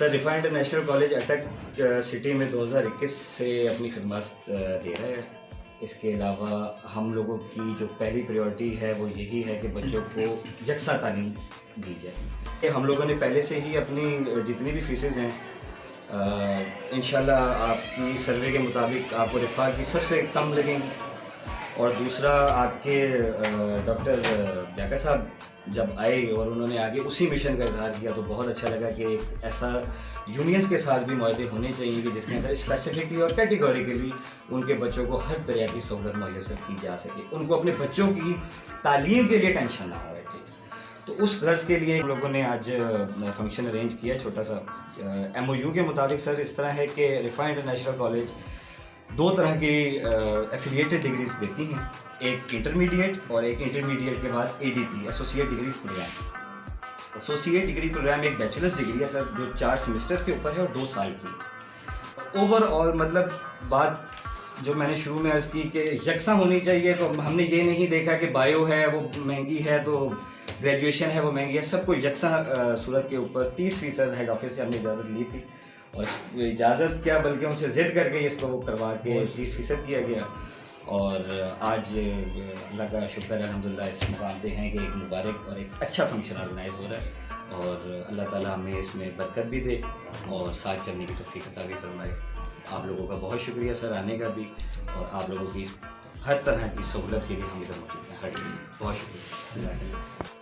سر رفا international college اٹک city میں 2021 سے اپنی خدمات دے رہا ہے. اس کے علاوہ ہم لوگوں کی جو پہلی پریورٹی ہے وہ یہی ہے کہ بچوں کو یکساں تعلیم دی جائے. ہم لوگوں نے پہلے سے ہی اپنی جتنی بھی فیسز ہیں انشاءاللہ آپ کی سروے کے مطابق آپ کو رفا کی سب سے کم لگیں گی. اور دوسرا آپ کے ڈاکٹر ڈاکا صاحب جب آئے اور انہوں نے آگے اسی مشن کا اظہار کیا تو بہت اچھا لگا کہ ایک ایسا یونینس کے ساتھ بھی معاہدے ہونے چاہیے کہ جس کے اندر اسپیسیفکلی اور کیٹیگوریکلی ان کے بچوں کو ہر طرح کی سہولت میسر کی جا سکے, ان کو اپنے بچوں کی تعلیم کے لیے ٹینشن نہ ہو. ایٹ لیسٹ تو اس غرض کے لیے ہم لوگوں نے آج فنکشن ارینج کیا چھوٹا سا. ایم او یو کے مطابق سر اس طرح ہے کہ رفا انٹرنیشنل کالج 2 طرح کی ایفیلیٹڈ ڈگریز دیتی ہیں, ایک انٹرمیڈیٹ اور ایک انٹرمیڈیٹ کے بعد A D P associate degree program. Associate degree program ایک بیچلرس ڈگری ہے سر جو 4 سیمسٹر کے اوپر ہے اور 2 سال کی. اوور آل مطلب بات جو میں نے شروع میں عرض کی کہ یکساں ہونی چاہیے, تو ہم نے یہ نہیں دیکھا کہ بایو ہے وہ مہنگی ہے تو گریجویشن ہے وہ مہنگی ہے. سب کو یکساں صورت کے اوپر 30% ہیڈ آفس سے ہم نے اجازت لی تھی, اور اجازت کیا بلکہ ان سے ضد کر کے اس کو وہ کروا کے 30% کیا گیا. اور آج اللہ کا شکر ہے الحمدللہ اس مقام پہ ہیں کہ ایک مبارک اور ایک اچھا فنکشن آرگنائز ہو رہا ہے, اور اللہ تعالیٰ ہمیں اس میں برکت بھی دے اور ساتھ چلنے کی توفیق عطا بھی فرمائے. آپ لوگوں کا بہت شکریہ سر آنے کا بھی, اور آپ لوگوں کی ہر طرح کی سہولت کے لیے ہم ادھر موجود ہیں. بہت شکریہ سر.